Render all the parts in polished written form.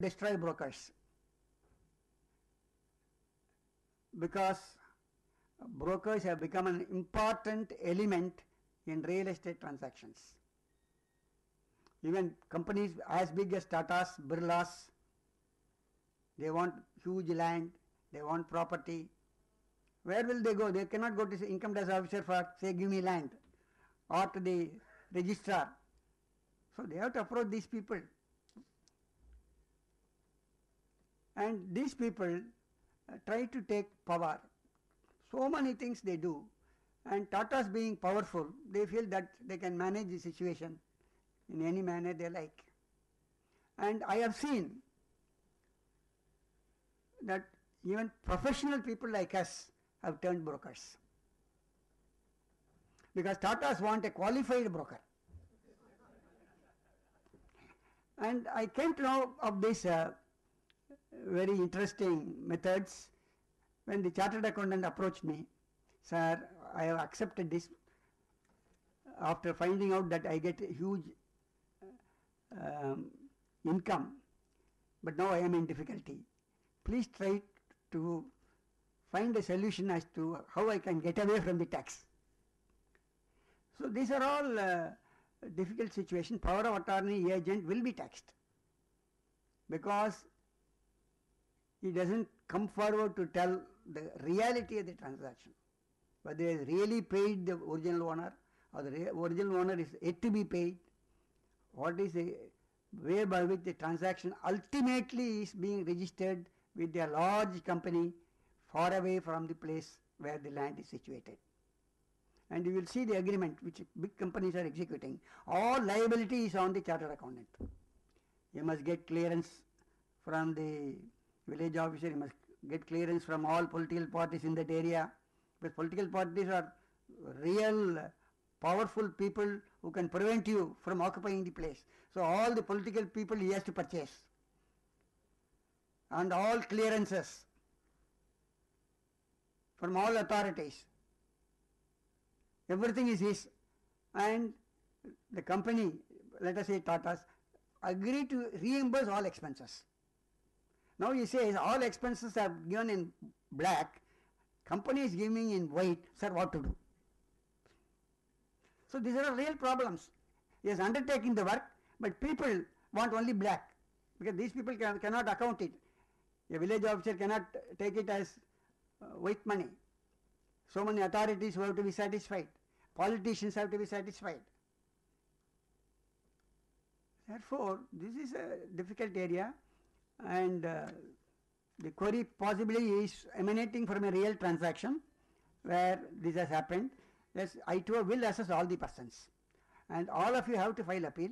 destroy brokers, because brokers have become an important element in real estate transactions. Even companies as big as Tata's, Birla's, they want huge land, they want property. Where will they go? They cannot go to the income tax officer for, say, give me land, or to the registrar. So they have to approach these people. And these people try to take power. So many things they do. And Tata's being powerful, they feel that they can manage the situation in any manner they like. And I have seen that even professional people like us have turned brokers. Because Tatas want a qualified broker. And I came to know of these very interesting methods when the chartered accountant approached me. Sir, I have accepted this after finding out that I get a huge income, but now I am in difficulty. Please try to find a solution as to how I can get away from the tax. So these are all difficult situations. Power of attorney agent will be taxed because he doesn't come forward to tell the reality of the transaction, whether he has really paid the original owner or the original owner is yet to be paid. What is the way by which the transaction ultimately is being registered with a large company far away from the place where the land is situated. And you will see the agreement which big companies are executing. All liability is on the chartered accountant. You must get clearance from the village officer, you must get clearance from all political parties in that area. Because political parties are real powerful people who can prevent you from occupying the place. So all the political people he has to purchase. And all clearances from all authorities. Everything is his. And the company, let us say Tata's, agree to reimburse all expenses. Now he says all expenses are given in black, company is giving in white, sir, what to do? So these are real problems. He is undertaking the work, but people want only black, because these people cannot account it. A village officer cannot take it as white money. So many authorities who have to be satisfied. Politicians have to be satisfied. Therefore, this is a difficult area, and the query possibly is emanating from a real transaction where this has happened. Yes, I too will assess all the persons, and all of you have to file appeal,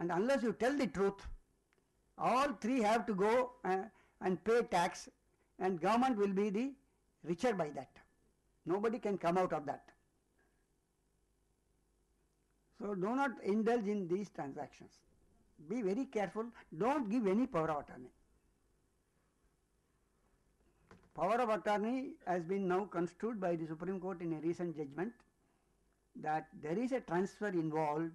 and unless you tell the truth, all three have to go and pay tax, and government will be the richer by that. Nobody can come out of that. So do not indulge in these transactions. Be very careful. Don't give any power of attorney. Power of attorney has been now construed by the Supreme Court in a recent judgment that there is a transfer involved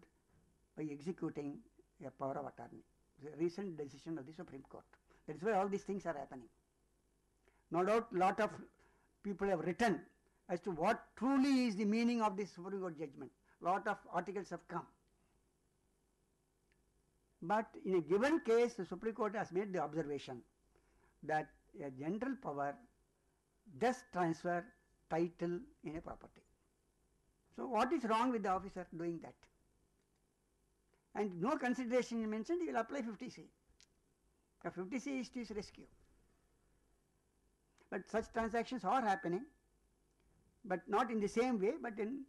by executing a power of attorney. It's a recent decision of the Supreme Court. That is why all these things are happening. No doubt lot of people have written as to what truly is the meaning of this Supreme Court judgment. Lot of articles have come. But in a given case, the Supreme Court has made the observation that a general power does transfer title in a property. So what is wrong with the officer doing that? And no consideration mentioned, he will apply 50C. 50C is to his rescue. But such transactions are happening, but not in the same way, but in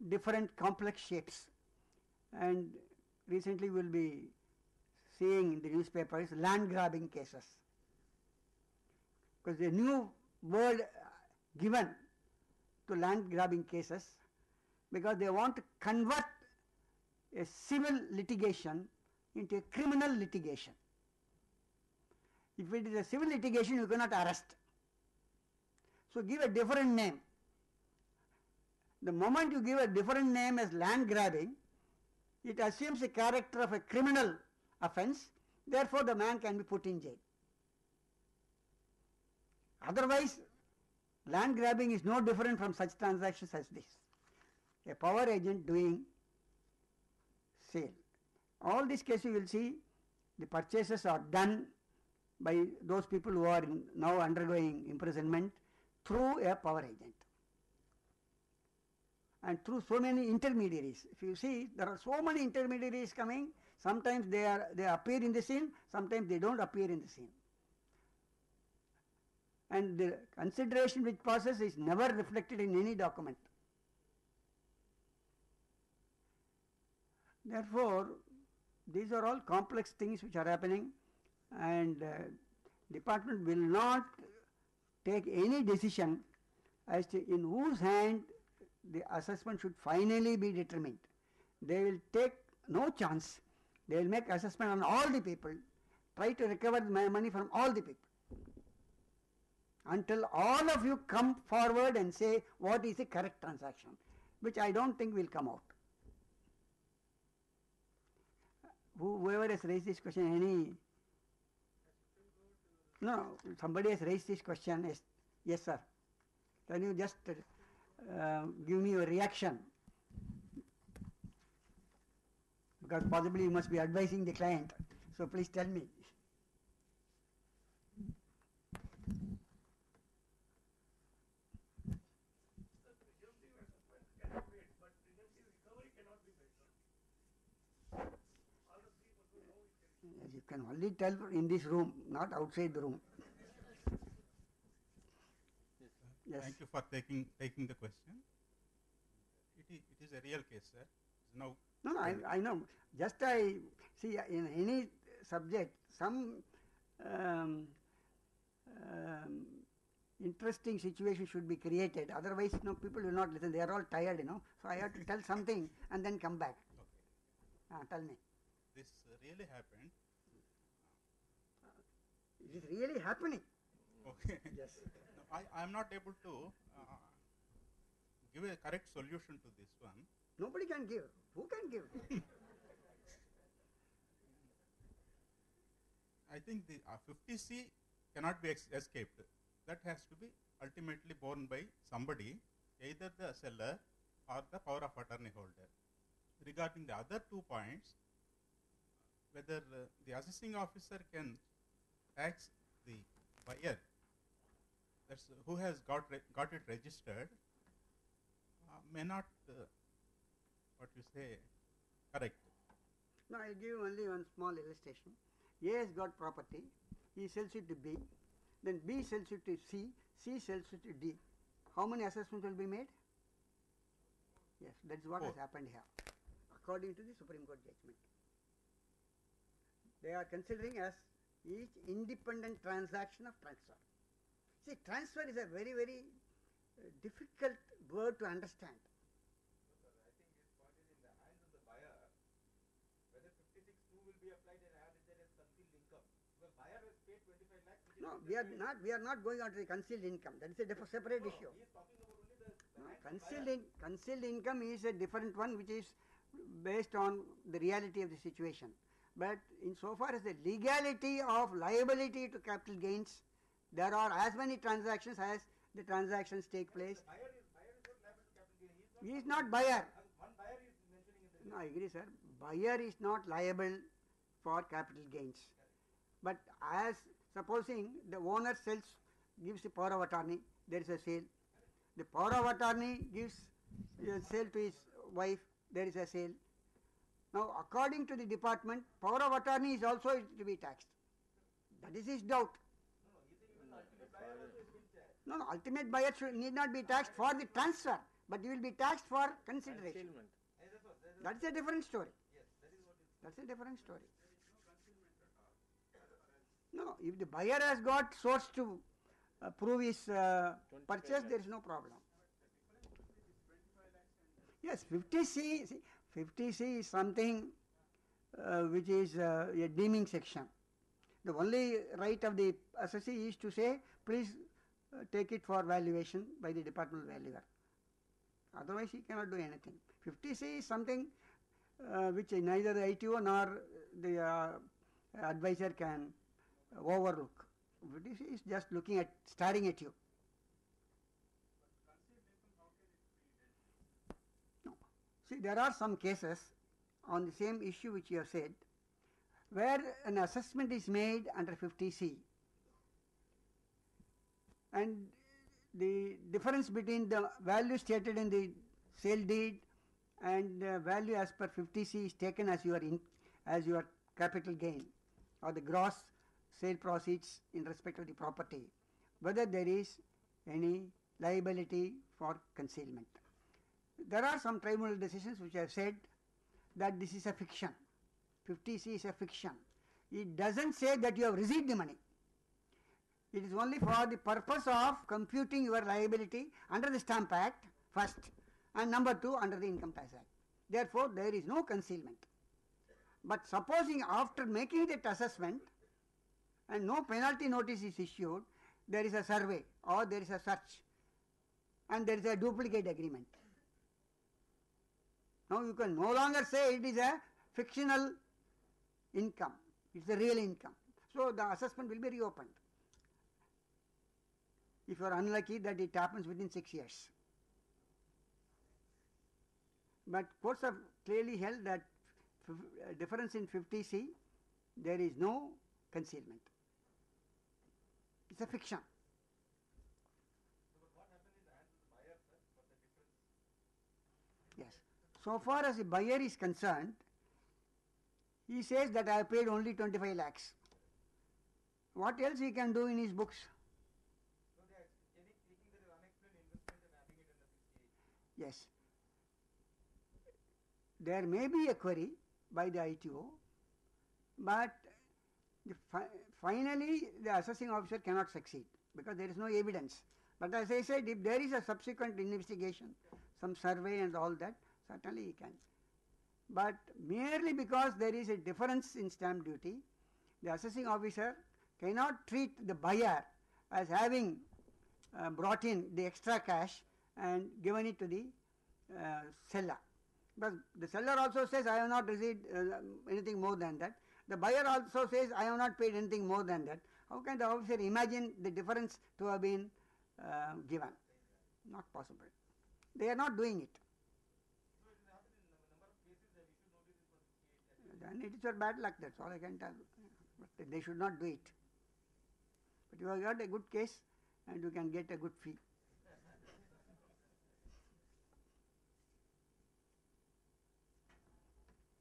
different complex shapes. And recently we will be seeing in the newspapers land grabbing cases. Because the new word given to land grabbing cases, because they want to convert a civil litigation into a criminal litigation. If it is a civil litigation, you cannot arrest. So give a different name. The moment you give a different name as land grabbing, it assumes a character of a criminal offense, Therefore, the man can be put in jail. Otherwise, land grabbing is no different from such transactions as this. A power agent doing sale. All these cases you will see the purchases are done by those people who are now undergoing imprisonment through a power agent and through so many intermediaries. If you see, there are so many intermediaries coming. Sometimes they appear in the scene, sometimes they don't appear in the scene. And the consideration which passes is never reflected in any document. Therefore, these are all complex things which are happening, and department will not take any decision as to in whose hand the assessment should finally be determined. They will take no chance. They will make assessment on all the people, try to recover the money from all the people, until all of you come forward and say what is the correct transaction, which I don't think will come out. Whoever has raised this question, no, somebody has raised this question. Yes, sir. Can you just give me your reaction? Because possibly you must be advising the client. So please tell me. You can only tell in this room, not outside the room. Yes. Thank you for taking the question. It is a real case, sir. No, I know. Just I see in any subject some interesting situation should be created. Otherwise, people will not listen. They are all tired, So I have to tell something and then come back. Okay. Tell me. This really happened. It is really happening. Okay. Yes. No, I am not able to give a correct solution to this one. Nobody can give. Who can give? I think the 50C cannot be escaped. That has to be ultimately borne by somebody, either the seller or the power of attorney holder. Regarding the other 2 points, whether the assessing officer can tax the buyer, that's who has got it registered, may not, correct. No, I give only one small illustration. A has got property, he sells it to B, then B sells it to C, C sells it to D. How many assessments will be made? Yes, that is what 4 has happened here, according to the Supreme Court judgment. They are considering as each independent transaction of transfer. See, transfer is a very, very difficult word to understand. No, sir, I think this point is in the hands of the buyer. Whether 56(2) will be applied and added there as concealed income. Because buyer has paid 25 lakhs. No, we are not going on to the concealed income. That is a separate issue. He is talking about only Concealed income is a different one, which is based on the reality of the situation. But insofar as the legality of liability to capital gains, there are as many transactions as the transactions take place. The buyer is not liable to capital gain. He is not buyer. One buyer is mentioning in the. No, I agree, sir. Buyer is not liable for capital gains. But as supposing the owner gives a power of attorney, there is a sale. The power of attorney gives a sale to his wife, there is a sale. Now, according to the department, power of attorney is also to be taxed. That is his doubt. No, ultimate buyer need not be taxed for the transfer, but he will be taxed for consideration. That's a different story. That's a different story. No, if the buyer has got source to prove his purchase, there is no problem. Yes, 50C is something which is a deeming section. The only right of the assessee is to say, please take it for valuation by the departmental valuer. Otherwise, he cannot do anything. 50C is something which neither the ITO nor the advisor can overlook. FTC is just looking at, staring at you. No. See, there are some cases on the same issue which you have said, where an assessment is made under 50C, and the difference between the value stated in the sale deed and value as per 50C is taken as your capital gain or the gross sale proceeds in respect of the property, whether there is any liability for concealment. There are some tribunal decisions which have said that this is a fiction. 50C is a fiction. It doesn't say that you have received the money. It is only for the purpose of computing your liability under the Stamp Act first, and number 2 under the Income Tax Act. Therefore, there is no concealment. But supposing after making that assessment and no penalty notice is issued, there is a survey or there is a search and there is a duplicate agreement. Now you can no longer say it is a fictional income, it is a real income. So the assessment will be reopened, if you are unlucky that it happens within 6 years. But courts have clearly held that difference in 50C, there is no concealment. It's a fiction. So, but what happened in the hands of the buyer, sir, for the difference? Yes. So far as the buyer is concerned, he says that I have paid only 25 lakhs. What else he can do in his books? No, they are taking the unexplained investment and having it under 68. Yes. There may be a query by the ITO, but finally the assessing officer cannot succeed because there is no evidence. But as I said, if there is a subsequent investigation, some survey and all that, certainly he can. But merely because there is a difference in stamp duty, the assessing officer cannot treat the buyer as having brought in the extra cash and given it to the seller. But the seller also says, I have not received anything more than that. The buyer also says, I have not paid anything more than that. How can the officer imagine the difference to have been given? Not possible. They are not doing it. So it will happen in a number of cases that we should notice it for 68. Then it is your bad luck, that's all I can tell. But they should not do it. But you have got a good case and you can get a good fee.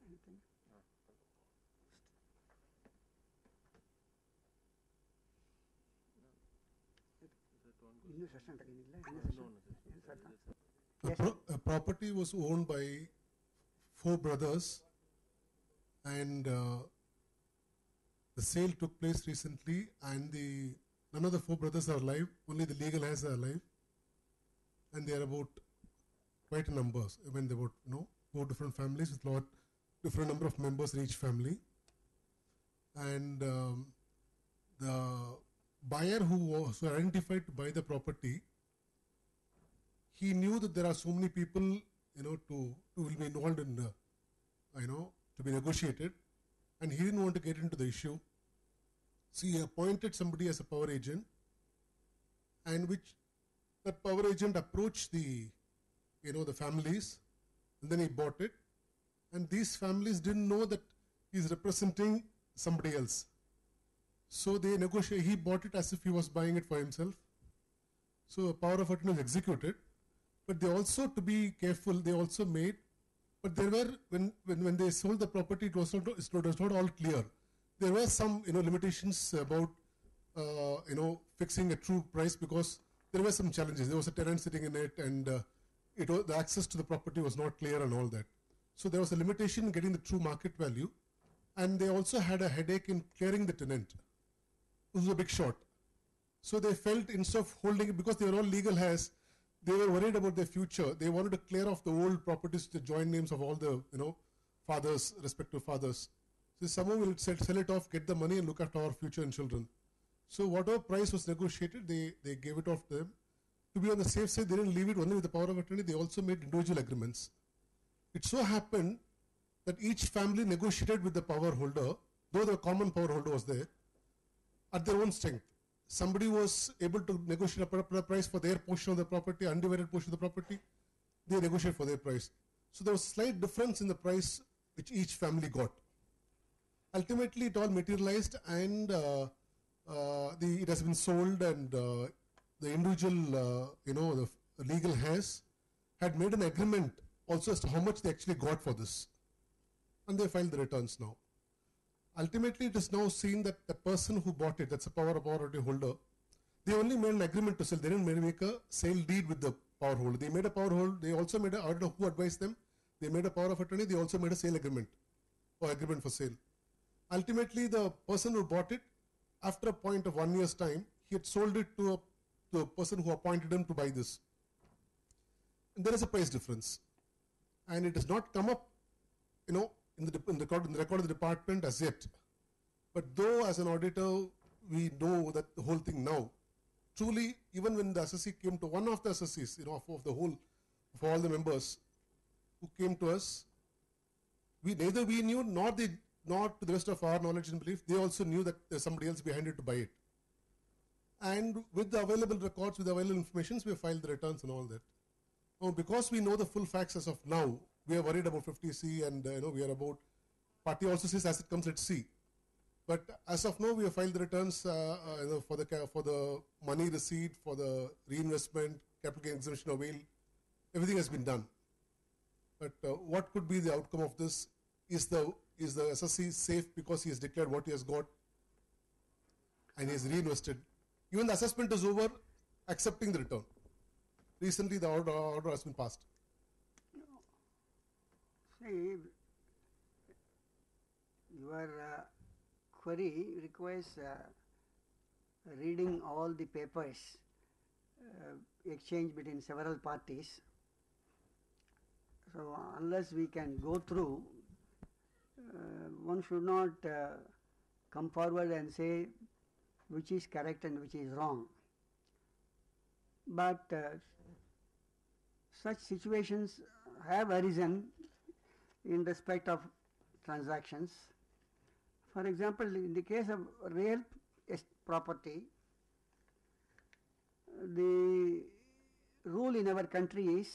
Anything? ಇನ್ನೂ session ತಗೊಂಡಿಲ್ಲ A property was owned by 4 brothers, and the sale took place recently, and none of the 4 brothers are alive, only the legal heirs are alive, and they are about quite a numbers. I mean, they were 4 different families with different number of members in each family, and the buyer who was identified to buy the property, he knew that there are so many people, who will be involved in, to be negotiated, and he didn't want to get into the issue. So he appointed somebody as a power agent, and that power agent approached the families, and then he bought it, and these families didn't know that he's representing somebody else. So they negotiated. He bought it as if he was buying it for himself. So a power of attorney was executed. But they also, to be careful, they also made, but there were, when they sold the property, it was not all clear. There were some, limitations about, fixing a true price, because there were some challenges. There was a tenant sitting in it, and the access to the property was not clear and all that. So there was a limitation in getting the true market value, and they also had a headache in clearing the tenant. It was a big shot. So they felt, instead of holding it, because they were all legal heirs, they were worried about their future. They wanted to clear off the old properties, the joint names of all the, fathers, respective fathers. So someone will sell it off, get the money, and look after our future and children. So whatever price was negotiated, they gave it off to them. To be on the safe side, they didn't leave it only with the power of attorney. They also made individual agreements. It so happened that each family negotiated with the power holder though the common power holder was there, at their own strength. Somebody was able to negotiate a particular price for their portion of the property, undivided portion of the property, they negotiate for their price. So there was slight difference in the price which each family got. Ultimately, it all materialized, and it has been sold, and the individual, the legal heirs had made an agreement also as to how much they actually got for this, and they filed the returns now. Ultimately, it is now seen that the person who bought it, that's a power of authority holder, they only made an agreement to sell. They didn't make a sale deed with the power holder. They made a power holder. They also made I don't know who advised them. They made a power of attorney. They also made a sale agreement or agreement for sale. Ultimately, the person who bought it, after a point of 1 year's time, he had sold it to a person who appointed him to buy this. And there is a price difference. And it has not come up, in the record of the department as yet. But though as an auditor, we know that the whole thing now, truly, even when the assessee came to one of the assessees, of the whole, of all the members who came to us, neither we knew nor to the rest of our knowledge and belief, they also knew that there's somebody else behind it to buy it. And with the available records, with the available information, we have filed the returns and all that. Now, because we know the full facts as of now, we are worried about 50C, and we are about, party also says as it comes, let's see. But as of now, we have filed the returns for the money received, for the reinvestment, capital gain exemption avail. Everything has been done. But what could be the outcome of this? Is the assessee safe because he has declared what he has got and he has reinvested? Even the assessment is over, accepting the return. Recently, the order has been passed. See, your query requires reading all the papers exchanged between several parties. So unless we can go through, one should not come forward and say which is correct and which is wrong. But such situations have arisen in respect of transactions. For example, in the case of real property, the rule in our country is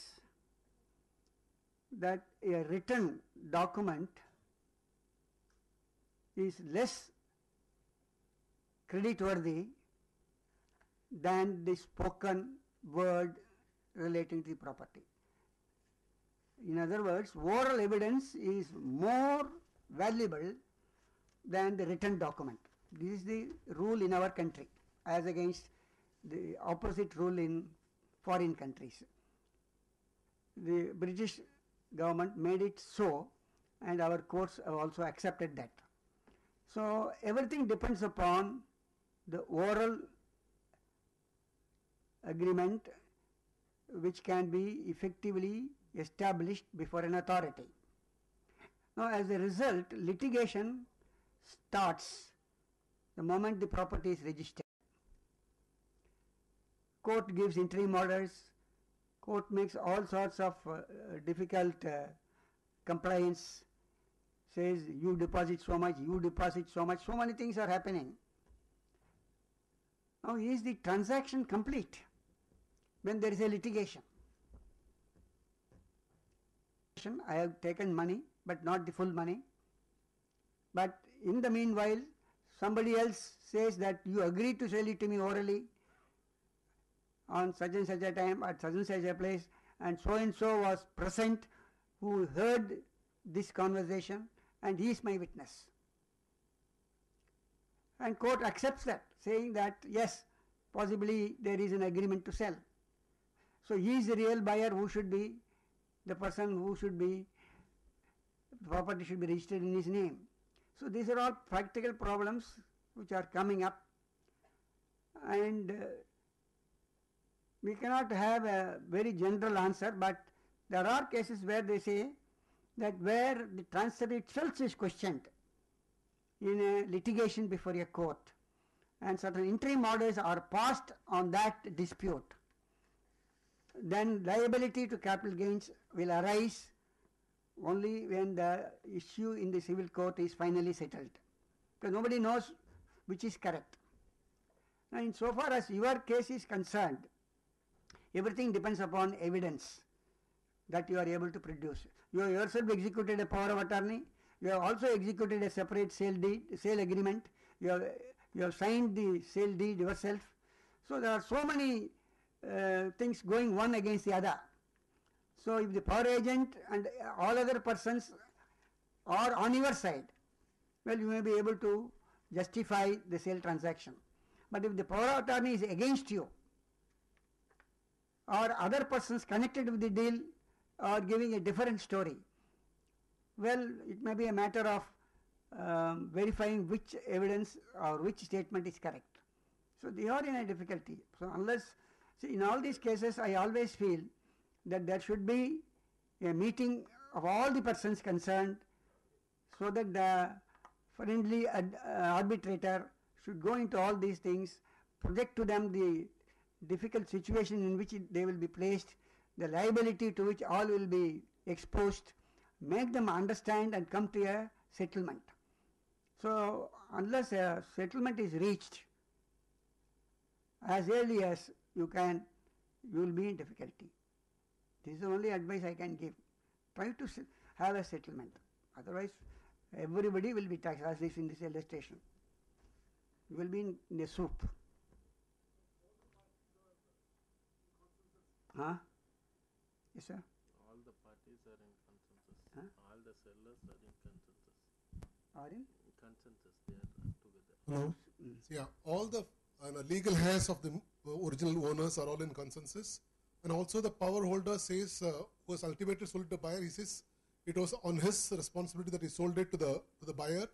that a written document is less creditworthy than the spoken word relating to the property. In other words, oral evidence is more valuable than the written document. This is the rule in our country, as against the opposite rule in foreign countries. The British government made it so, and our courts have also accepted that. So everything depends upon the oral agreement which can be effectively established before an authority. Now, as a result, litigation starts the moment the property is registered. Court gives interim orders, court makes all sorts of difficult compliance, says you deposit so much, you deposit so much, so many things are happening. Now, is the transaction complete when there is a litigation? I have taken money, but not the full money. But in the meanwhile, somebody else says that you agreed to sell it to me orally on such and such a time at such and such a place, and so was present who heard this conversation, and he is my witness. And court accepts that, saying that yes, possibly there is an agreement to sell. So he is the real buyer, who should be the person who should be, the property should be registered in his name. So these are all practical problems which are coming up, and we cannot have a very general answer, but there are cases where they say that where the transfer itself is questioned in a litigation before a court, and certain interim orders are passed on that dispute, then liability to capital gains will arise only when the issue in the civil court is finally settled. because nobody knows which is correct. Now, in so far as your case is concerned, everything depends upon evidence that you are able to produce. You have yourself executed a power of attorney. You have also executed a separate sale agreement. You have signed the sale deed yourself. So there are so many things going one against the other. So if the power agent and all other persons are on your side, well, you may be able to justify the sale transaction. But if the power of attorney is against you, or other persons connected with the deal are giving a different story, well, it may be a matter of verifying which evidence or which statement is correct. So they are in a difficulty. So unless, see, in all these cases, I always feel that there should be a meeting of all the persons concerned, so that the friendly arbitrator should go into all these things, project to them the difficult situation in which they will be placed, the liability to which all will be exposed, make them understand and come to a settlement. So unless a settlement is reached as early as you can, you will be in difficulty. This is the only advice I can give. Try to have a settlement. Otherwise, everybody will be taxed, as is in this illustration. You will be in a soup. Huh? Yes, sir. All the parties are in consensus. Huh? All the sellers are in consensus. Are in? Consensus, they are together. Hello. Yeah, all the legal heirs of the original owners are all in consensus, and also the power holder says, who has ultimately sold it to the buyer, he says it was on his responsibility that he sold it to the buyer.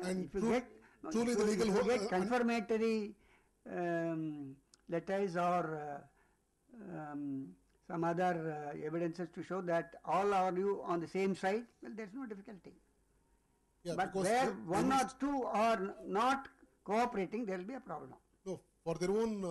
Yeah, And if you get, no, truly if the you, legal if you holder get confirmatory letters or some other evidences to show that all are you on the same side, well, there is no difficulty. yeah, But because where they one will- or two are not cooperating, there will be a problem. no, for their own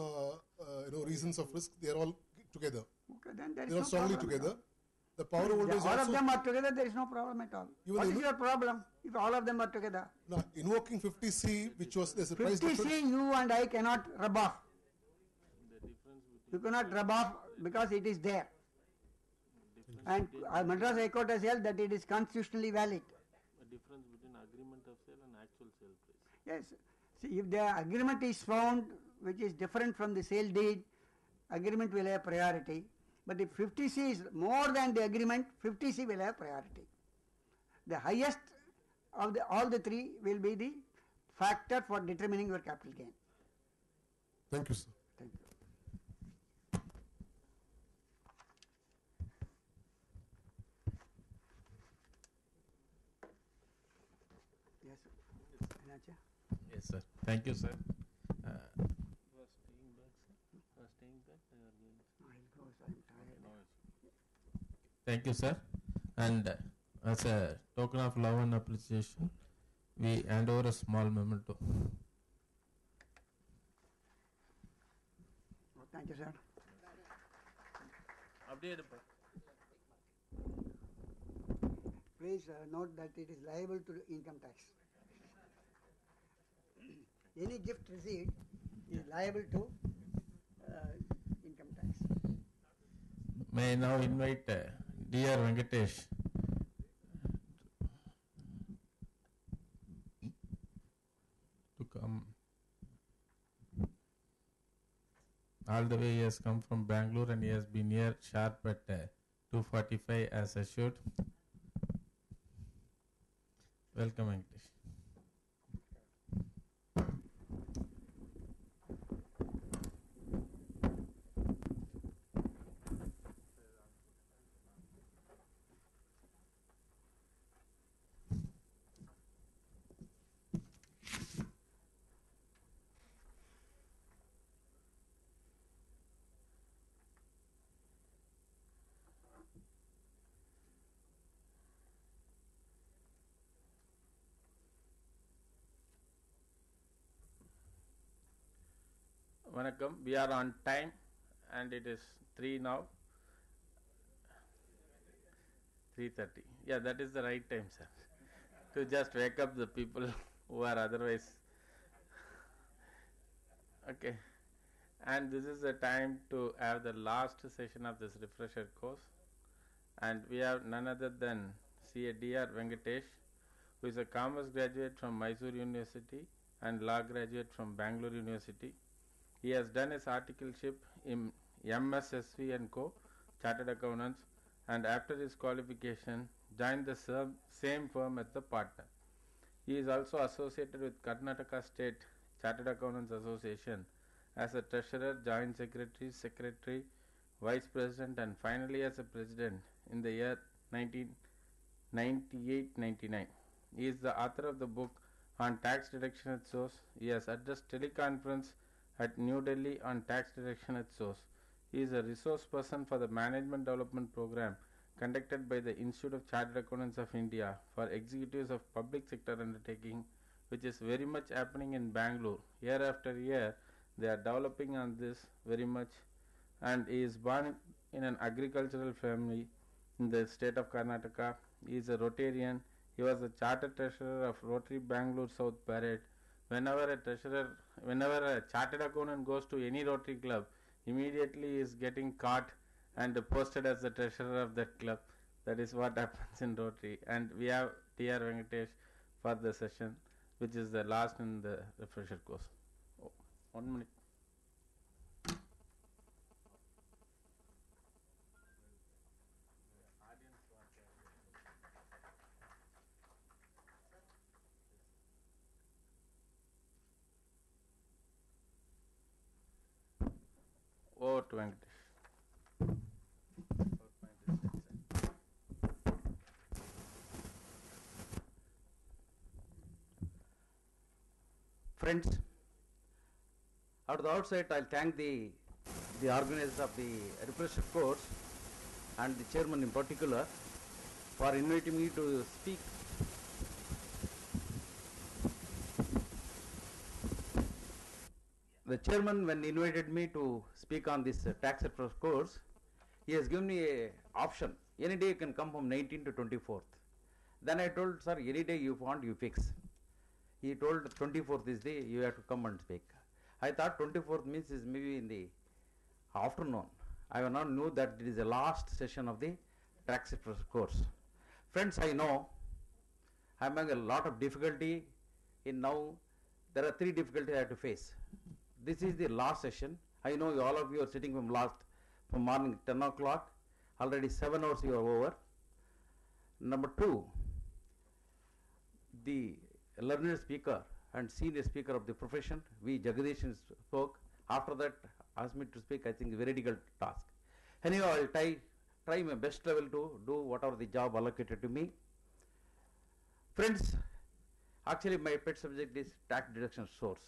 reasons of risk, they are all together. Okay, then there is They are no strongly problem at together. all. The power holder is All of also them are together, there is no problem at all. Even What the is your problem if all of them are together? now, invoking 50C, which was there's a price 50C difference. you and I cannot rub off. The difference between You cannot rub off because it is there. And Madras High Court has held that it is constitutionally valid. the difference between agreement of sale and actual sale price. Yes. See, if the agreement is found which is different from the sale deed, agreement will have priority. But if 50C is more than the agreement, 50C will have priority. The highest of all the three will be the factor for determining your capital gain. Thank you, sir. Thank you. Yes, Anacha? Yes, sir. Thank you, sir. You are staying back, sir? You are staying back? You are going? I'll go, so I'm tired. No issue. Thank you, sir. And as a token of love and appreciation, we hand over a small memento. Oh, thank you, sir. Please note that it is liable to income tax. Any gift received is liable to income tax. May I now invite dear Venkatesh to come. All the way he has come from Bangalore and he has been here sharp at 2:45 as assured. Welcome, Venkatesh. Vanakkam, we are on time and it is 3 now. 3:30. Yeah, that is the right time, sir. To just wake up the people who are otherwise. Okay. And this is the time to have the last session of this refresher course. And we have none other than C.A. D.R. Venkatesh, who is a commerce graduate from Mysore University and law graduate from Bangalore University. He has done his articleship in MSSV and Co. Chartered Accountants, and after his qualification joined the same firm as the partner. He is also associated with Karnataka State Chartered Accountants Association as a treasurer, joint secretary, vice president, and finally as a president in the year 1998-99. He is the author of the book on tax deduction at source. He has addressed teleconference at New Delhi on tax deduction at source. He is a resource person for the management development program conducted by the Institute of Chartered Accountants of India for executives of public sector undertaking, which is very much happening in Bangalore. Year after year, they are developing on this very much. And he is born in an agricultural family in the state of Karnataka. He is a Rotarian. He was the chartered treasurer of Rotary Bangalore South Parade. Whenever a chartered accountant goes to any Rotary club, immediately he is getting caught and posted as the treasurer of that club. That is what happens in Rotary. And we have T.R. Venkatesh for the session, which is the last in the refresher course. 1 minute. Over to Venkatesh. Friends, at the outset, I'll thank the organizers of the refresher course and the chairman in particular for inviting me to speak. The chairman, when invited me to speak on this tax refresher course, he has given me an option. Any day you can come from 19th to 24th. Then I told, sir, any day you want, you fix. He told 24th is the, you have to come and speak. I thought 24th means is maybe in the afternoon. I now knew that it is the last session of the tax refresher course. Friends, I know I am having a lot of difficulty in now. There are 3 difficulties I have to face. This is the last session. I know all of you are sitting from morning 10 o'clock. Already 7 hours you are over. Number 2, the learned speaker and senior speaker of the profession, V. Jagadish spoke. After that, asked me to speak. I think a very difficult task. Anyway, I will try my best level to do whatever the job allocated to me. Friends, actually my pet subject is tax deduction source.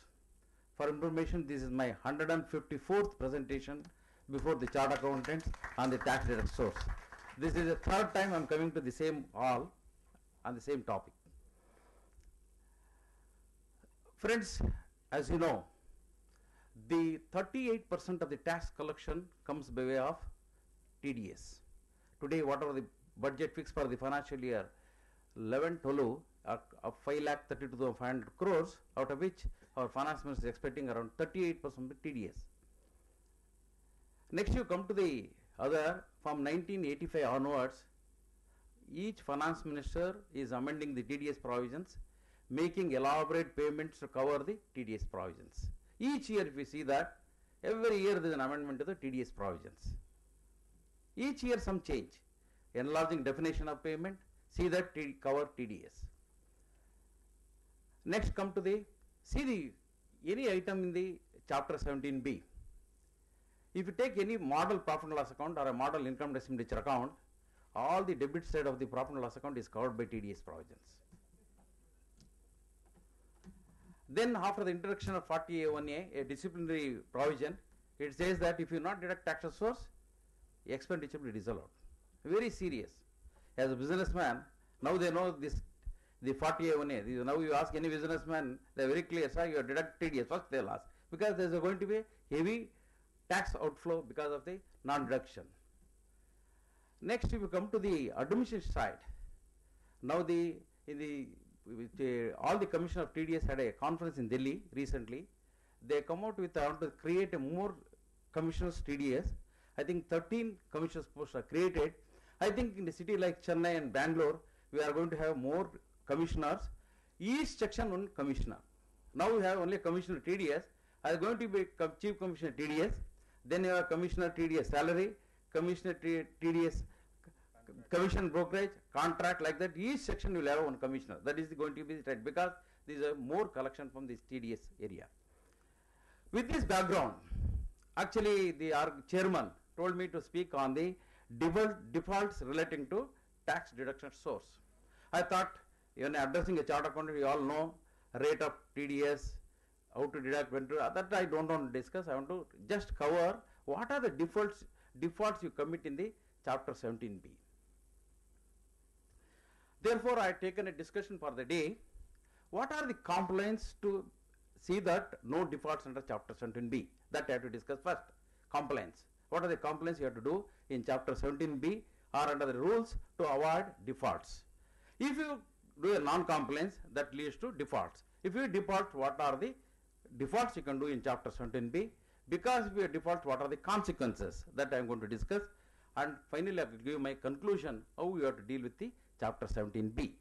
For information, this is my 154th presentation before the chartered accountants on the tax deduction source. This is the 3rd time I am coming to the same hall on the same topic. Friends, as you know, the 38% of the tax collection comes by way of TDS. Today, whatever the budget fixed for the financial year 11-12 of 5,32,500 crores, out of which our finance minister is expecting around 38% of TDS. Next, you come to the other, from 1985 onwards, each finance minister is amending the TDS provisions, making elaborate payments to cover the TDS provisions. Each year, if we see that, every year there is an amendment to the TDS provisions. Each year some change, enlarging definition of payment, see that cover TDS. Next come to the, any item in the chapter 17B. If you take any model profit and loss account or a model income expenditure account, all the debit side of the profit and loss account is covered by TDS provisions. Then after the introduction of 40A1A, a disciplinary provision, it says that if you not deduct tax at source, expenditure will be disallowed. Very serious. As a businessman, now they know this, the 40A1A. Now you ask any businessman, they are very clear, sir, you deduct TDS, first they will ask. Because there is going to be heavy tax outflow because of the non-deduction. Next, if you come to the admission side, now in the all the commissioner of TDS had a conference in Delhi recently. They come out with to create a more commissioners TDS. I think 13 commissioners posts are created. I think in the city like Chennai and Bangalore, we are going to have more commissioners. Each section one commissioner. Now we have only commissioner TDS. I am going to be chief commissioner TDS. Then you have commissioner TDS salary, commissioner TDS commission brokerage, contract, like that. Each section will have one commissioner. That is going to be right, because there is a more collection from this TDS area. With this background, actually our chairman told me to speak on the defaults relating to tax deduction source. I thought, when addressing a chartered accountant, you all know rate of TDS, how to deduct, when to, that I don't want to discuss. I want to just cover what are the defaults you commit in the chapter 17B. Therefore, I have taken a discussion for the day. What are the compliance to see that no defaults under chapter 17B? That I have to discuss first. Compliance. What are the compliance you have to do in chapter 17B or under the rules to avoid defaults? If you do a non-compliance, that leads to defaults. If you default, what are the defaults you can do in chapter 17B? Because if you default, what are the consequences? That I am going to discuss. And finally, I will give my conclusion how you have to deal with the chapter 17B.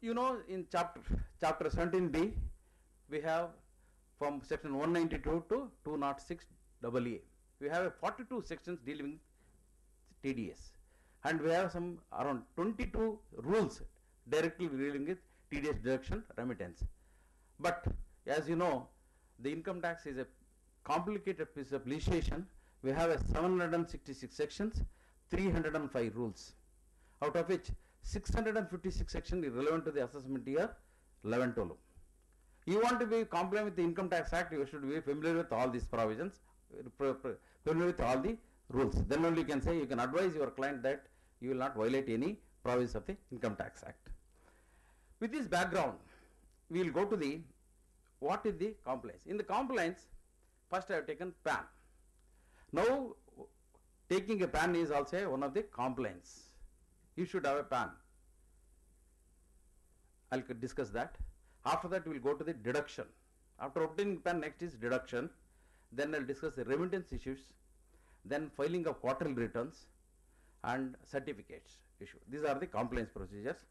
You know, in chapter 17B, we have from section 192 to 206 AA. We have 42 sections dealing with TDS. And we have some around 22 rules directly dealing with TDS deduction remittance. But as you know, the income tax is a complicated piece of legislation. We have a 766 sections, 305 rules, out of which 656 sections is relevant to the assessment year 11-12. You want to be compliant with the Income Tax Act, you should be familiar with all these provisions, familiar with all the rules. Then only you can say, you can advise your client that you will not violate any provisions of the Income Tax Act. With this background, we will go to the what is the compliance. In the compliance, first I have taken PAN. Now, taking a PAN is also one of the compliance. You should have a PAN. I will discuss that. After that, we will go to the deduction. After obtaining PAN, next is deduction. Then I will discuss the remittance issues. Then filing of quarterly returns and certificates issue. These are the compliance procedures.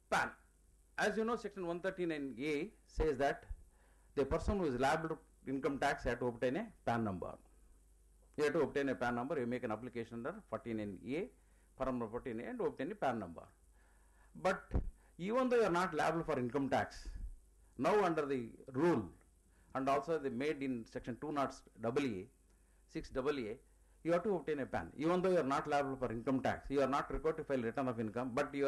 PAN. As you know, section 139A says that the person who is liable to income tax has to obtain a PAN number. You have to obtain a PAN number. You make an application under 49A, form number 49A, and obtain a PAN number. But even though you are not liable for income tax, now under the rule, and also they made in section 206AA, you have to obtain a PAN. Even though you are not liable for income tax, you are not required to file return of income, but you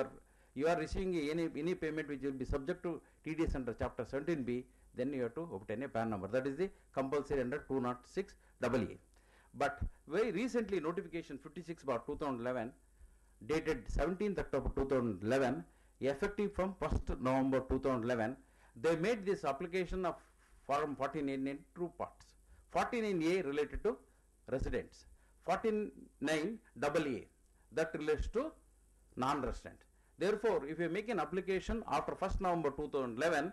are receiving any payment which will be subject to TDS under chapter 17B, then you have to obtain a PAN number. That is the compulsory under 206AA. But very recently, notification 56/2011, dated 17th October 2011, effective from 1st November 2011, they made this application of form 49 in two parts. 49A related to residents, 49AA that relates to non-resident. Therefore, if you make an application after 1st November 2011,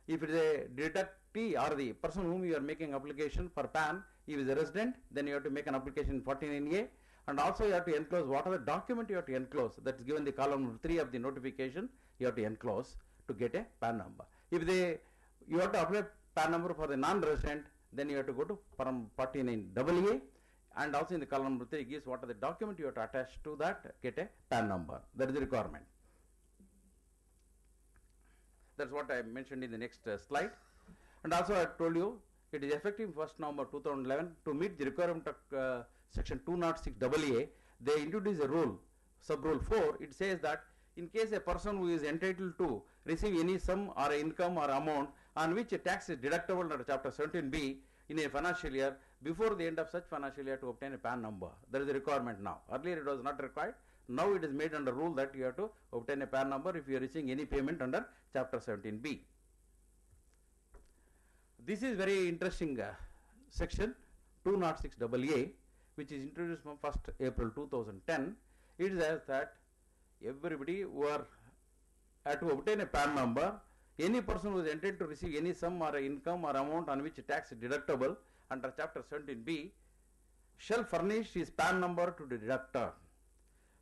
if it is a deductee or the person whom you are making application for PAN, if he is a resident, then you have to make an application in 49A, and also you have to enclose what are the document you have to enclose. That is given the column number 3 of the notification. You have to enclose to get a PAN number. If you have to apply PAN number for the non-resident, then you have to go to form 49AA, and also in the column number 3 gives what are the document you have to attach to that, get a PAN number. That is the requirement. That is what I mentioned in the next slide. And also I told you it is effective 1st November 2011. To meet the requirement of section 206AA, they introduced a rule, sub rule 4. It says that in case a person who is entitled to receive any sum or income or amount on which a tax is deductible under chapter 17B in a financial year, before the end of such financial year to obtain a PAN number. That is the requirement now. Earlier it was not required. Now it is made under rule that you have to obtain a PAN number if you are receiving any payment under chapter 17B. This is very interesting section 206AA, which is introduced from 1st April 2010. It says that everybody who are to obtain a PAN number, any person who is entitled to receive any sum or income or amount on which tax is deductible under chapter 17B shall furnish his PAN number to the deductor,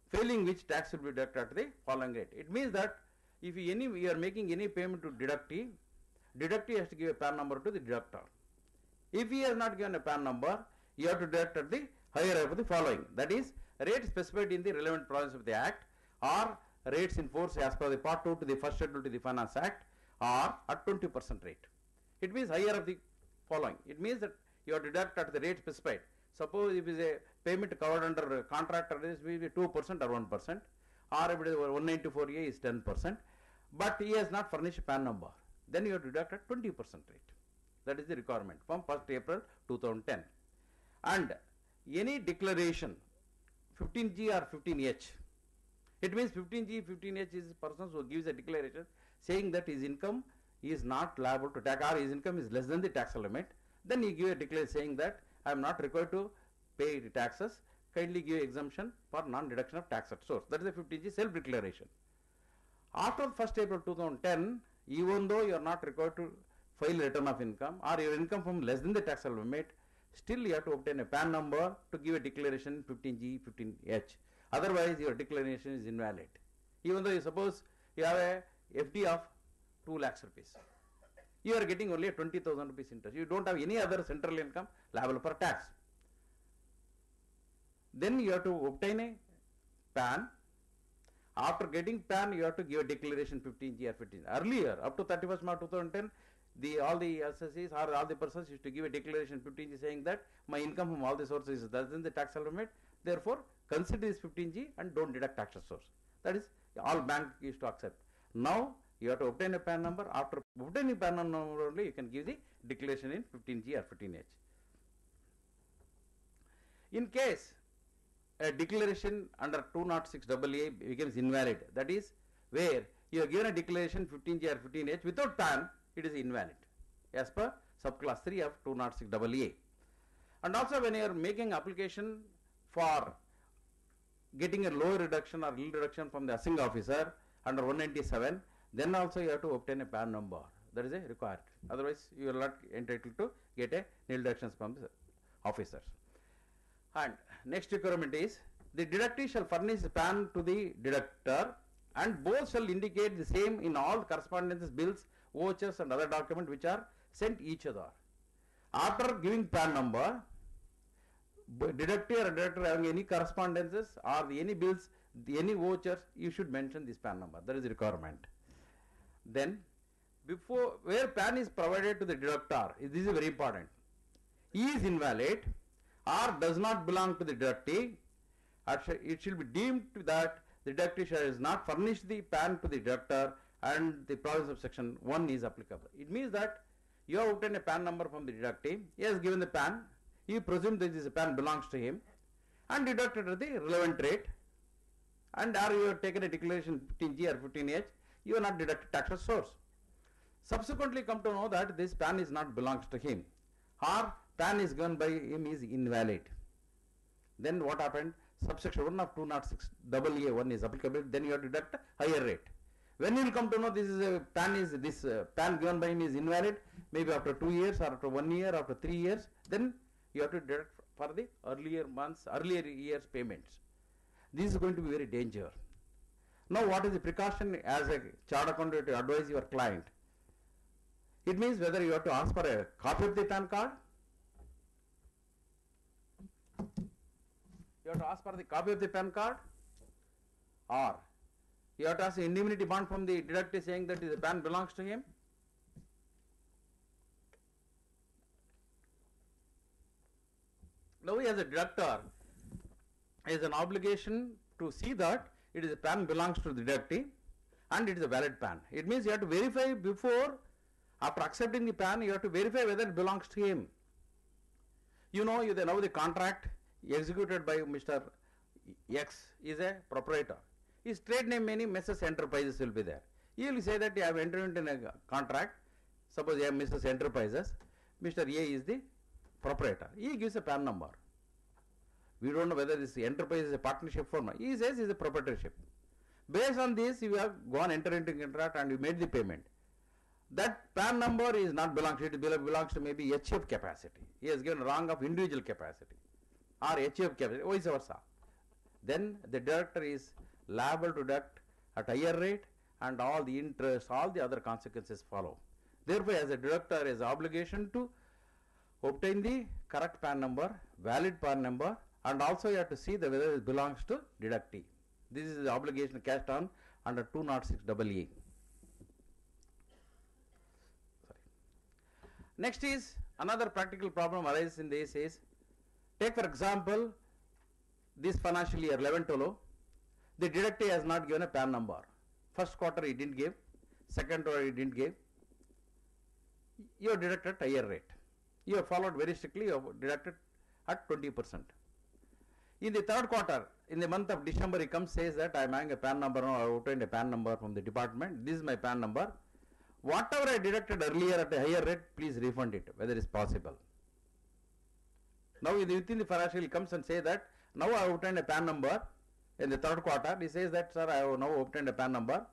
failing which tax will be deducted at the following rate. It means that if you are making any payment to deductee, deductee has to give a PAN number to the deductor. If he has not given a PAN number, you have to deduct at the higher of the following, that is rate specified in the relevant provisions of the Act, or rates in force as per the Part 2 to the first schedule to the Finance Act, or at 20% rate. It means higher of the following. It means that you have to deduct at the rate specified. Suppose if it is a payment covered under contract, it will be 2% or 1%, or if it is 194A is 10%, but he has not furnished a PAN number, then you have to deduct at 20% rate. That is the requirement from 1st April 2010. And any declaration 15G or 15H, it means 15G, 15H is persons who gives a declaration saying that his income is not liable to tax, or his income is less than the tax limit. Then he give a declaration saying that I am not required to pay the taxes, kindly give exemption for non-deduction of tax at source. That is the 15G self-declaration. After 1st April 2010, even though you are not required to file return of income, or your income from less than the tax limit, still you have to obtain a PAN number to give a declaration 15G, 15H. Otherwise, your declaration is invalid. Even though you suppose you have a FD of 2 lakhs rupees, you are getting only a 20,000 rupees interest. You don't have any other central income liable for tax. Then you have to obtain a PAN. After getting PAN, you have to give a declaration 15G or 15. Earlier, up to 31st March 2010, all the SSCs or all the persons used to give a declaration 15G saying that my income from all the sources is less than the tax limit. Therefore, consider this 15G and don't deduct tax at source. That is, all bank used to accept. Now, you have to obtain a PAN number. After obtaining PAN number only, you can give the declaration in 15G or 15H. In case a declaration under 206AA becomes invalid, that is where you have given a declaration 15G or 15H without PAN, it is invalid as per subclass 3 of 206AA. And also when you are making application for getting a low reduction or nil reduction from the assessing officer under 197, then also you have to obtain a PAN number. That is a required. Otherwise, you are not entitled to get a nil deductions from the officers. And next requirement is the deductee shall furnish the PAN to the deductor, and both shall indicate the same in all correspondences, bills, vouchers and other documents which are sent each other. After giving PAN number, deductee or deductor having any correspondences or any bills, any vouchers, you should mention this PAN number. That is the requirement. Then, before where PAN is provided to the deductor, this is very important. He is invalid or does not belong to the deductee, it shall be deemed that the deductee has not furnished the PAN to the deductor, and the provisions of section 1 is applicable. It means that you have obtained a PAN number from the deductee, he has given the PAN, he presumes that this PAN belongs to him and deducted at the relevant rate, and or you have taken a declaration 15G or 15H, you have not deducted tax at source. Subsequently come to know that this PAN is not belongs to him, or PAN is given by him is invalid. Then what happened? Subsection 1 of 206AA1 is applicable, then you have to deduct higher rate. When you will come to know this is a PAN given by him is invalid, maybe after 2 years or after 1 year, after 3 years, then you have to deduct for the earlier years payments. This is going to be very dangerous. Now what is the precaution as a chartered accountant to advise your client? It means whether you have to ask for a copy of the PAN card, you have to ask for the copy of the PAN card, or you have to ask the indemnity bond from the deductee saying that the PAN belongs to him. Now he as a deductor has an obligation to see that it is a PAN belongs to the deductee and it is a valid PAN. It means you have to verify before, after accepting the PAN, you have to verify whether it belongs to him. You know, now the contract executed by Mr. X is a proprietor. His trade name many Messrs. Enterprises will be there. He will say that I have entered into a contract. Suppose I have Mrs. Enterprises. Mr. A is the proprietor. He gives a PAN number. We don't know whether this enterprise is a partnership firm. He says it's a proprietorship. Based on this, you have gone enter into contract and you made the payment. That PAN number is not belongs to it, belongs to maybe HF capacity. He has given wrong of individual capacity or HF capacity, vice versa. Then the deductor is liable to deduct at higher rate and all the interest, all the other consequences follow. Therefore, as a deductor has obligation to obtain the correct PAN number, valid PAN number, and also you have to see the whether it belongs to deductee. This is the obligation cast on under 206 EE. Next is another practical problem arises in this is, take for example, this financial year 11-12, the deductee has not given a PAN number. First quarter he didn't give, second quarter he didn't give. You have deducted at higher rate. You have followed very strictly, you have deducted at 20%. In the third quarter, in the month of December, he comes says that I am having a PAN number, now I obtained a PAN number from the department, this is my PAN number. Whatever I deducted earlier at a higher rate, please refund it, whether it is possible. Now within the financial, he comes and say that now I have obtained a PAN number in the third quarter. He says that, sir, I have now obtained a PAN number.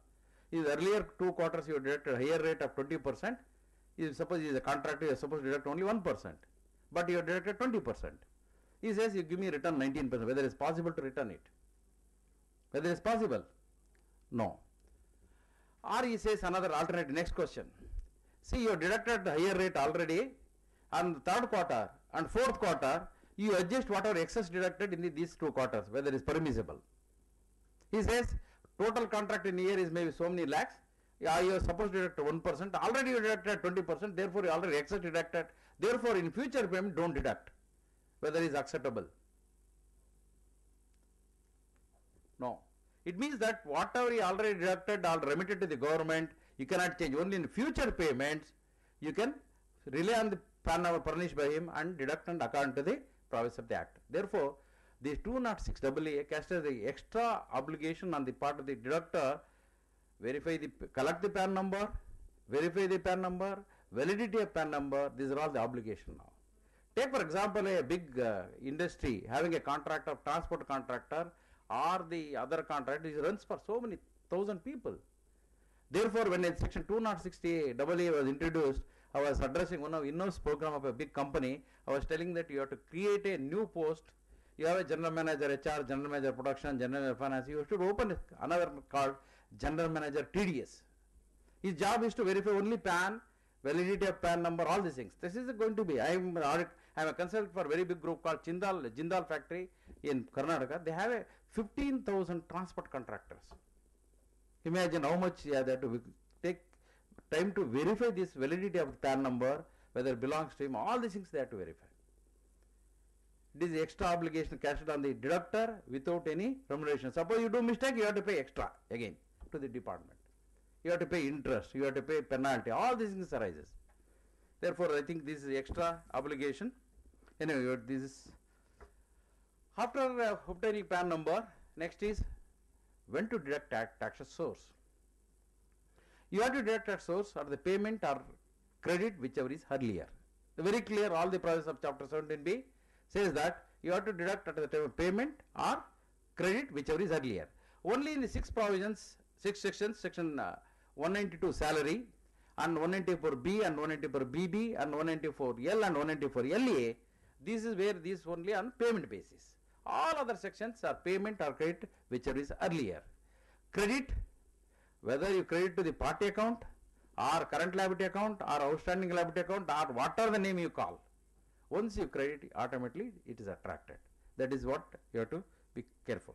In the earlier 2 quarters, you deducted a higher rate of 20%. Suppose he is a contractor, you are supposed to deduct only 1%, but you have deducted 20%. He says you give me return 19%, whether it is possible to return it. Whether it is possible? No. Or he says another alternative, next question. See, you have deducted the higher rate already, and third quarter and fourth quarter, you adjust whatever excess deducted in these 2 quarters, whether it is permissible. He says total contract in a year is maybe so many lakhs. You are supposed to deduct 1%, already you deducted 20%, therefore you already excess deducted, therefore in future payment don't deduct, whether it is acceptable. No. It means that whatever you already deducted or remitted to the government, you cannot change. Only in future payments, you can rely on the PAN number furnished by him and deduct and according to the provisions of the Act. Therefore, this 206 EE casts as the extra obligation on the part of the deductor, collect the PAN number, verify the PAN number, validity of PAN number, these are all the obligation now. Take for example a big industry having a contractor, transport contractor or the other contractor, it runs for so many thousand people. Therefore, when in section 206 EE was introduced, I was addressing one of in-house program of a big company. I was telling that you have to create a new post. You have a general manager HR, general manager production, general manager finance. You should open another called general manager TDS. His job is to verify only PAN, validity of PAN number, all these things. This is going to be, I am a consultant for a very big group called Jindal factory in Karnataka. They have a 15,000 transport contractors. Imagine how much they have to take time to verify this validity of PAN number, whether it belongs to him, all these things they have to verify. It is extra obligation cashed on the deductor without any remuneration. Suppose you do mistake, you have to pay extra again to the department. You have to pay interest, you have to pay penalty, all these things arises. Therefore, I think this is extra obligation. Anyway, this is after obtaining PAN number. Next is when to deduct tax at source. You have to deduct at source or the payment or credit whichever is earlier. Very clear, all the provisions of chapter 17b says that you have to deduct at the time of payment or credit whichever is earlier. Only in the 6 provisions, 6 sections, section 192 salary and 194b and 194bb and 194l and 194la, this is where this only on payment basis. All other sections are payment or credit whichever is earlier. Credit, whether you credit to the party account or current liability account or outstanding liability account or whatever the name you call, once you credit, automatically it is attracted. That is what you have to be careful.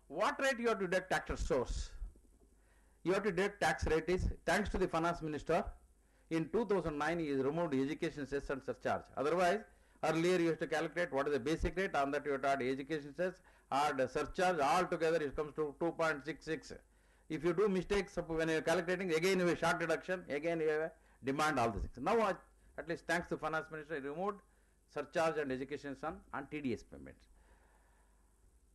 What rate you have to deduct tax at source? You have to deduct tax rate is, thanks to the finance minister, in 2009 he has removed education cess and surcharge. Otherwise, earlier you used to calculate what is the basic rate, on that you have to add education cess, add surcharge, all together it comes to 2.66. If you do mistakes when you are calculating, again you have a short deduction, again you have a demand, all these things. Now at least thanks to finance minister, he removed surcharge and education son and TDS payments.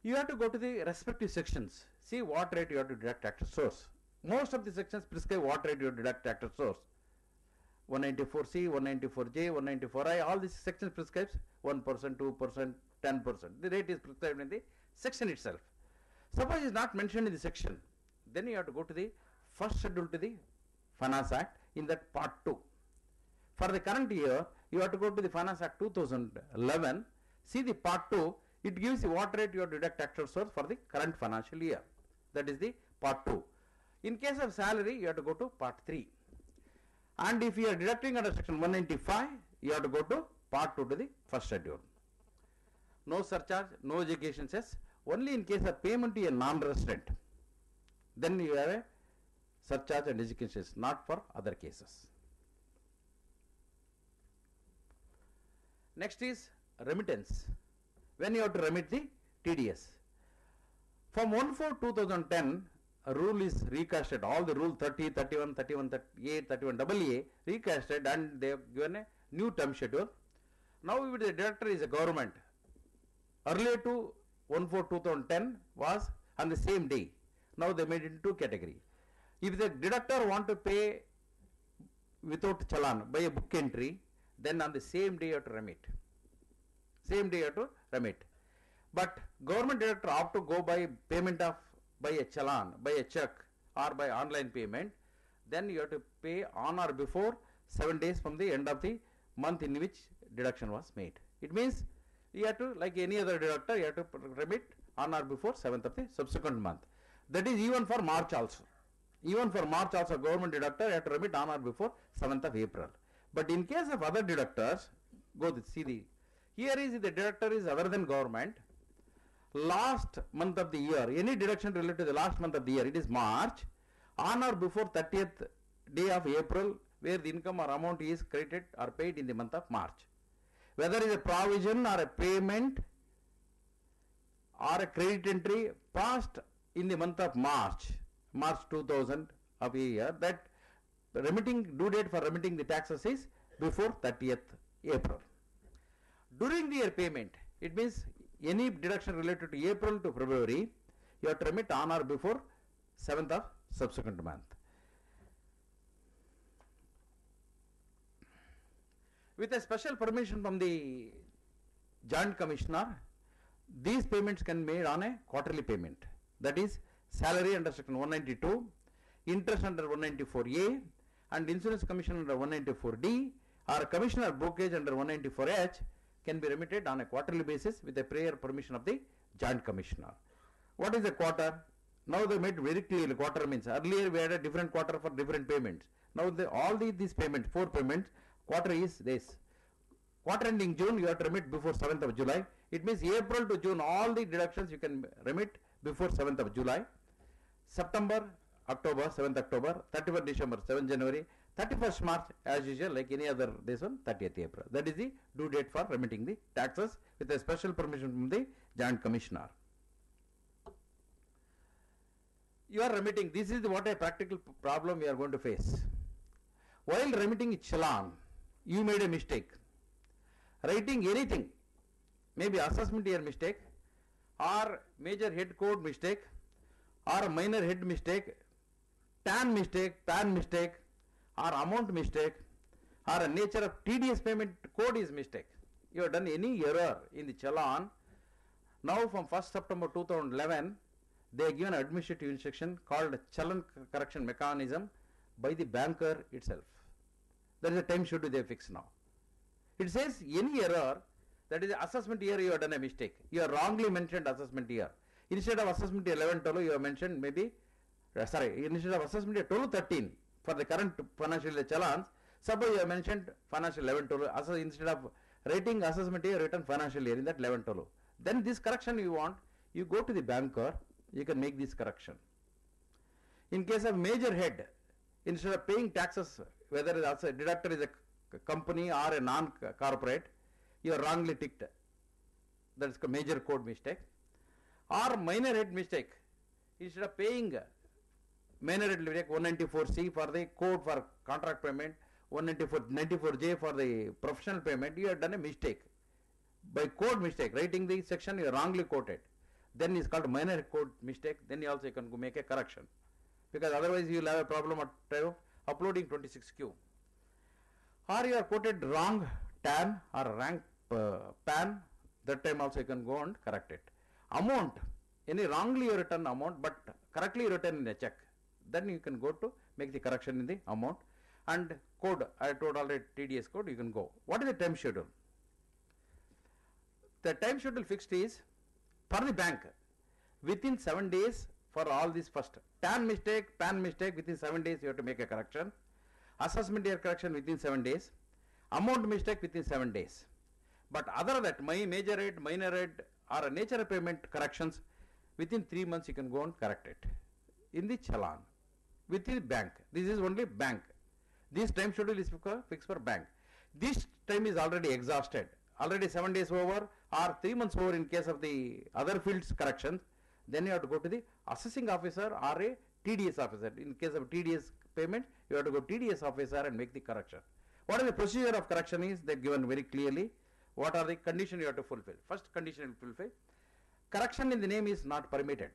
You have to go to the respective sections, see what rate you have to deduct tax at source. Most of the sections prescribe what rate you have to deduct tax at source. 194C, 194J, 194I, all these sections prescribes 1%, 2%, 10%. The rate is prescribed in the section itself. Suppose it is not mentioned in the section, then you have to go to the first schedule to the Finance Act in that part 2. For the current year, you have to go to the Finance Act 2011, see the part 2, it gives the what rate you have to deduct tax source for the current financial year. That is the part 2. In case of salary, you have to go to part 3. And if you are deducting under section 195, you have to go to part 2 to the first schedule. No surcharge, no education cess, only in case of payment to a non-resident. Then you have a surcharge and education cess, not for other cases. Next is remittance. When you have to remit the TDS. From 1/4/2010, a rule is recasted, all the rule 30, 31, 31, 38, 31AA recasted, and they have given a new term schedule. Now if the deductor is a government, earlier to 1/4/2010 was on the same day. Now they made it into two category. If the deductor want to pay without challan by a book entry, then on the same day you have to remit. Same day you have to remit. But government deductor opt to go by payment of by a challan, by a check, or by online payment, then you have to pay on or before 7 days from the end of the month in which deduction was made. It means you have to, like any other deductor, you have to remit on or before 7th of the subsequent month. That is even for March also. Even for March also, government deductor you have to remit on or before 7th of April. But in case of other deductors, go to see the, here is the deductor is other than government, last month of the year, any deduction related to the last month of the year, it is March, on or before 30th day of April, where the income or amount is credited or paid in the month of March. Whether it is a provision or a payment or a credit entry passed in the month of March 2000 of a year, that remitting due date for remitting the taxes is before 30th April. During the year payment, it means any deduction related to April to February, you have to remit on or before 7th of subsequent month. With a special permission from the Joint Commissioner, these payments can be made on a quarterly payment. That is salary under section 192, interest under 194A, and insurance commission under 194D, or commissioner brokerage under 194H can be remitted on a quarterly basis with a prior permission of the Joint Commissioner. What is a quarter? Now they made very clearly quarter means, earlier we had a different quarter for different payments. Now all these payments, 4 payments, quarter is this. Quarter ending June, you have to remit before 7th of July. It means April to June, all the deductions you can remit before 7th of July. September, October, 7th October, 31st December, 7th January, 31st March, as usual, like any other this one, 30th April. That is the due date for remitting the taxes with a special permission from the Joint Commissioner. You are remitting, this is what a practical problem we are going to face. While remitting challan, you made a mistake. Writing anything, maybe assessment year mistake, or major head code mistake, or minor head mistake, TAN mistake, PAN mistake, or amount mistake, or a nature of TDS payment code is mistake. You have done any error in the challan. Now from 1st September 2011, they have given administrative instruction called challan correction mechanism by the banker itself. That is the time schedule they fix now. It says any error, that is assessment year you have done a mistake. You have wrongly mentioned assessment year. Instead of assessment year 11-12, you have mentioned maybe, instead of assessment year 12-13 for the current financial year challans, suppose you have mentioned financial 11-12, instead of writing assessment year, written financial year in that 11-12. Then this correction you want, you go to the banker, you can make this correction. In case of major head, instead of paying taxes, whether the deductor is a company or a non-corporate, you are wrongly ticked. That is a major code mistake. Or minor head mistake, instead of paying minor head mistake 194C for the code for contract payment, 194J for the professional payment, you have done a mistake. By code mistake, writing the section you are wrongly quoted. Then it is called minor code mistake, then you also can make a correction. Because otherwise you will have a problem at uploading 26Q. or you are quoted wrong TAN or rank PAN, that time also you can go and correct it. Amount, any wrongly you written amount but correctly written in a check, then you can go to make the correction in the amount. And code, I told already TDS code, you can go. What is the time schedule? The time schedule fixed is for the bank within 7 days for all these first. TAN mistake, PAN mistake, within 7 days you have to make a correction. Assessment year correction within 7 days. Amount mistake within 7 days. But other than that, major head, minor head or a nature of payment corrections, within 3 months you can go and correct it. In the challan, within bank, this is only bank. This time schedule is fixed for bank. This time is already exhausted. Already 7 days over or 3 months over in case of the other fields corrections, then you have to go to the assessing officer or a TDS officer. In case of TDS payment, you have to go TDS officer and make the correction. What is the procedure of correction is they given very clearly. What are the conditions you have to fulfill? First condition you fulfill. Correction in the name is not permitted.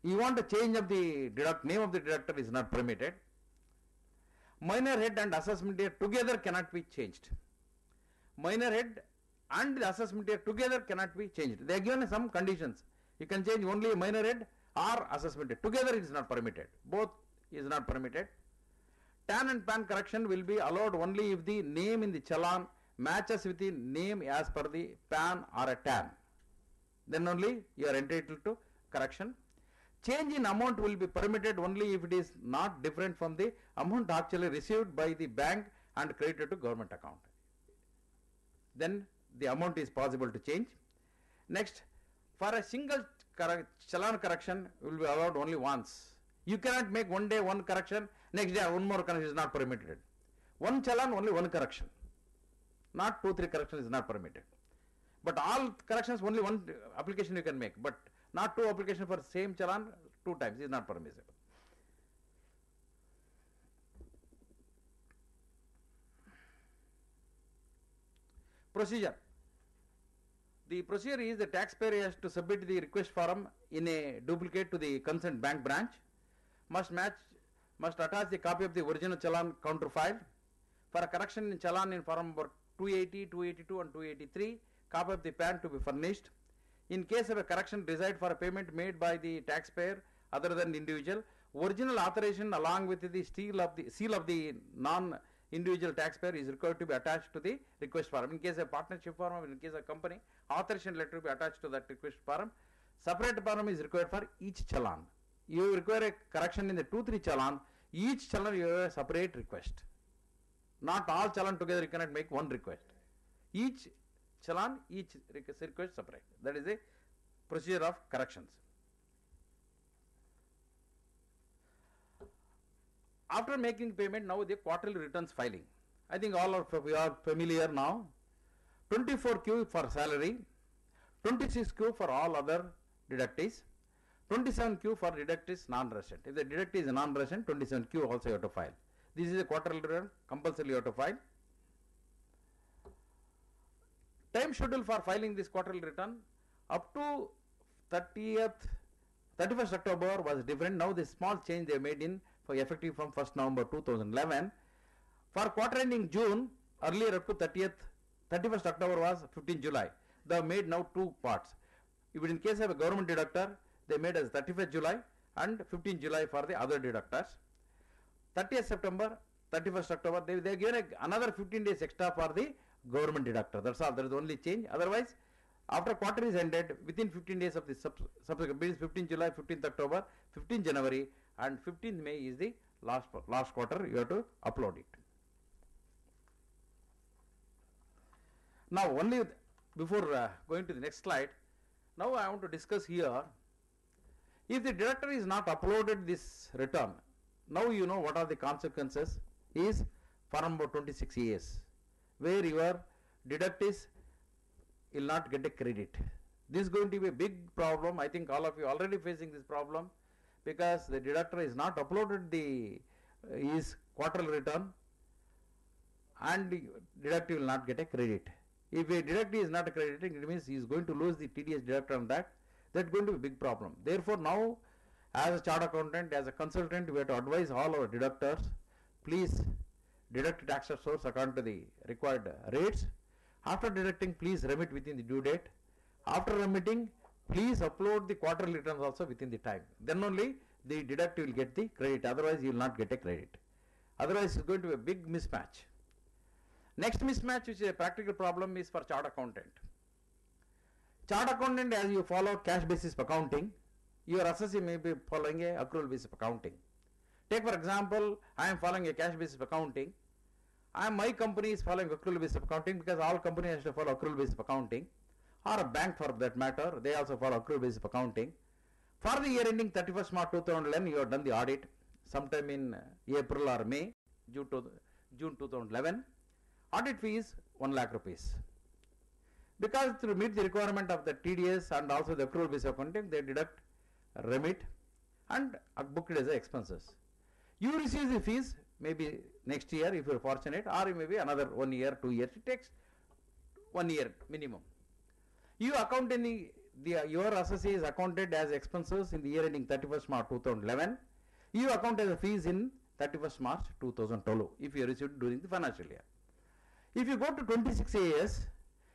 You want a change of the name of the deductor is not permitted. Minor head and assessment year together cannot be changed. Minor head and the assessment year together cannot be changed. They are given some conditions. You can change only minor head or assessment year. Together it is not permitted. Both is not permitted. TAN and PAN correction will be allowed only if the name in the challan matches with the name as per the PAN or a TAN. Then only you are entitled to correction. Change in amount will be permitted only if it is not different from the amount actually received by the bank and credited to government account. Then the amount is possible to change. Next, for a single challan correction will be allowed only once. You cannot make one day one correction, next day one more correction is not permitted. One challan, only one correction. Not 2-3 corrections is not permitted. But all corrections only one application you can make, but not 2 applications for same challan 2 times is not permissible. Procedure. The procedure is the taxpayer has to submit the request form in a duplicate to the concerned bank branch, must attach the copy of the original challan counter file. For a correction in challan in form number 280, 282 and 283, copy of the PAN to be furnished. In case of a correction desired for a payment made by the taxpayer other than the individual, original authorization along with the seal of the non-individual taxpayer is required to be attached to the request form. In case of partnership form or in case of company, authorization letter to be attached to that request form. Separate form is required for each challan. You require a correction in the 2-3 challan, each challan you have a separate request. Not all challan together you cannot make one request. Each challan, each request separate. That is the procedure of corrections. After making payment, now the quarterly returns filing. I think all of you are familiar now. 24Q for salary, 26Q for all other deductees, 27Q for deductees non-resident. If the deductee is non-resident, 27Q also you have to file. This is a quarterly return, compulsory you have to file. Time schedule for filing this quarterly return up to 31st October was different. Now this small change they made in for effective from 1st November 2011. For quarter ending June, earlier up to 31st October was 15 July. They have made now 2 parts. If in case of a government deductor, they made as 31st July and 15 July for the other deductors. 30th September, 31st October, they given another 15 days extra for the government deductor. That's all. There is only change. Otherwise, after quarter is ended, within 15 days of the subsequent, means 15 July, 15th October, 15th January and 15th May is the last quarter. You have to upload it. Now, only before going to the next slide, now I want to discuss here, if the deductor is not uploaded this return, now you know what are the consequences is form number 26 years, where your deductees will not get a credit. This is going to be a big problem. I think all of you already facing this problem because the deductor is not uploaded his quarterly return and the deductee will not get a credit. If a deductee is not accredited, it means he is going to lose the TDS deductor on that. That's going to be a big problem. Therefore, now as a chartered accountant, as a consultant, we have to advise all our deductors, please deduct tax at source according to the required rates. After deducting, please remit within the due date. After remitting, please upload the quarterly returns also within the time. Then only the deduct will get the credit, otherwise you will not get a credit. Otherwise it's going to be a big mismatch. Next mismatch, which is a practical problem, is for chart accountant. Chart accountant, as you follow cash basis accounting, your assessee may be following a accrual basis accounting. Take for example, I am following a cash basis accounting. My company is following accrual basis accounting because all companies have to follow accrual basis accounting, or a bank for that matter, they also follow accrual basis accounting. For the year ending 31st March 2011, you have done the audit sometime in April or May, June 2011. Audit fee is 1 lakh rupees. Because to meet the requirement of the TDS and also the accrual basis accounting, they deduct, remit and book it as expenses. You receive the fees maybe next year if you are fortunate, or maybe another 1 year, 2 years. It takes 1 year minimum. You account in your assessee is accounted as expenses in the year ending 31st March 2011. You account as a fees in 31st March 2012 if you received during the financial year. If you go to 26 AS,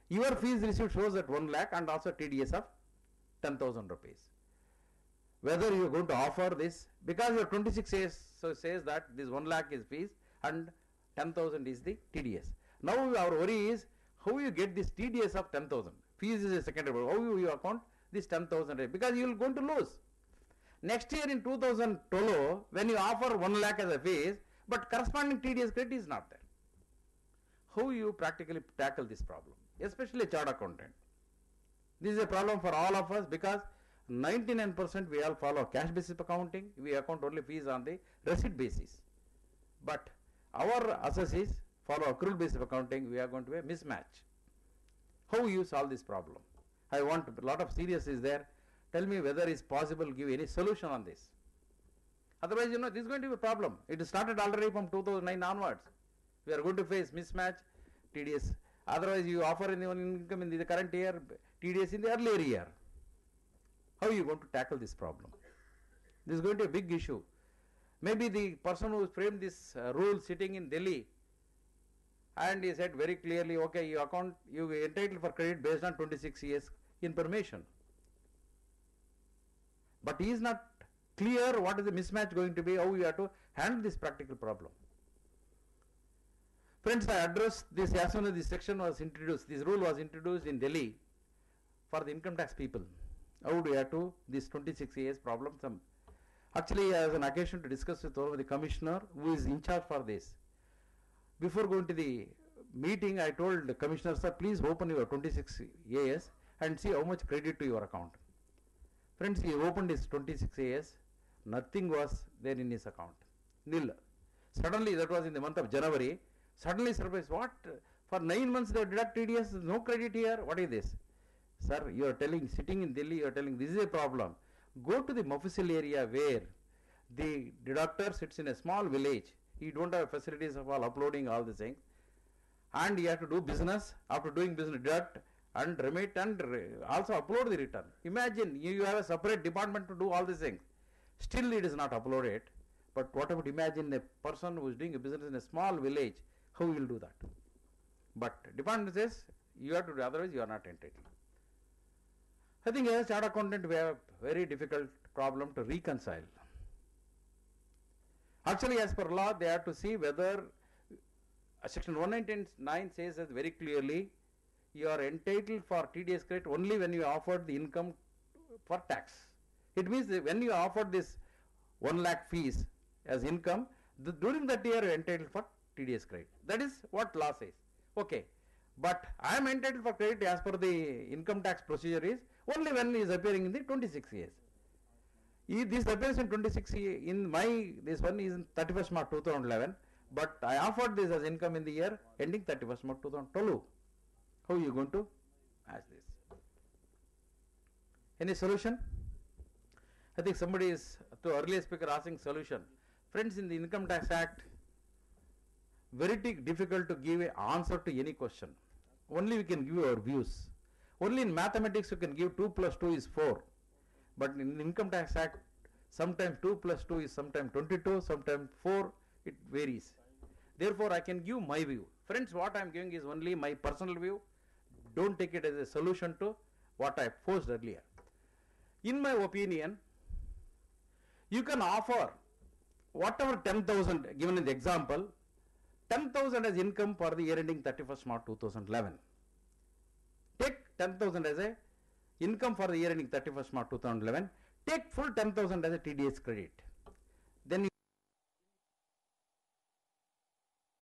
your fees received shows at 1 lakh and also TDS of 10,000 rupees. Whether you are going to offer this, because your 26 AS says that this 1 lakh is fees and 10,000 is the TDS. Now our worry is how you get this TDS of 10,000. Fees is a secondary, how you account this 10,000, because you will going to lose. Next year in 2012, when you offer 1 lakh as a fees, but corresponding TDS credit is not there. How you practically tackle this problem, especially chart accountant? This is a problem for all of us because 99% we all follow cash basis accounting. We account only fees on the receipt basis. But our assessees follow accrual basis accounting. We are going to be a mismatch. How you solve this problem? I want a lot of seriousness there. Tell me whether it's possible to give any solution on this. Otherwise, this is going to be a problem. It started already from 2009 onwards. We are going to face mismatch, TDS. Otherwise, you offer in the income in the current year, TDS in the earlier year. How are you going to tackle this problem? This is going to be a big issue. Maybe the person who framed this rule sitting in Delhi, and he said very clearly, okay, you entitled for credit based on 26 years information. But he is not clear what is the mismatch going to be, how you have to handle this practical problem. Friends, I addressed this as soon as this section was introduced. This rule was introduced in Delhi for the income tax people. How do you have to, this 26 years problem? Actually, as an occasion to discuss with the commissioner who is in charge for this. Before going to the meeting, I told the commissioner, sir, please open your 26 AS and see how much credit to your account. Friends, he opened his 26 AS, nothing was there in his account, nil. Suddenly, that was in the month of January, suddenly surprised, what? For 9 months they deduct TDS, no credit here, what is this? Sir, you are telling, sitting in Delhi, you are telling this is a problem. Go to the Mofussil area where the deductor sits in a small village. He don't have facilities of all uploading all these things. And you have to do business. After doing business, deduct and remit and also upload the return. Imagine you have a separate department to do all these things. Still it is not uploaded. But what about imagine a person who is doing a business in a small village, how he will do that? But department says you have to do, otherwise you are not entitled. I think as chart accountant we have a very difficult problem to reconcile. Actually, as per law, they have to see whether section 199 says that very clearly you are entitled for TDS credit only when you offered the income for tax. It means that when you offered this 1 lakh fees as income, during that year you are entitled for TDS credit. That is what law says. Okay. But I am entitled for credit as per the income tax procedure is only when it is appearing in the 26 years. This appears in 26 years, this one is in 31st March 2011, but I offered this as income in the year ending 31st March 2012. How are you going to ask this? Any solution? I think somebody is, to earlier speaker, asking solution. Friends, in the Income Tax Act, very difficult to give an answer to any question. Only we can give our views. Only in mathematics you can give 2 plus 2 is 4. But in the Income Tax Act, sometimes 2 plus 2 is sometimes 22, sometimes 4, it varies. Therefore, I can give my view. Friends, what I am giving is only my personal view. Don't take it as a solution to what I posed earlier. In my opinion, you can offer whatever 10,000 given in the example, 10,000 as income for the year ending 31st March 2011. Take 10,000 as a income for the year ending 31st March 2011. Take full 10,000 as a TDS credit. Then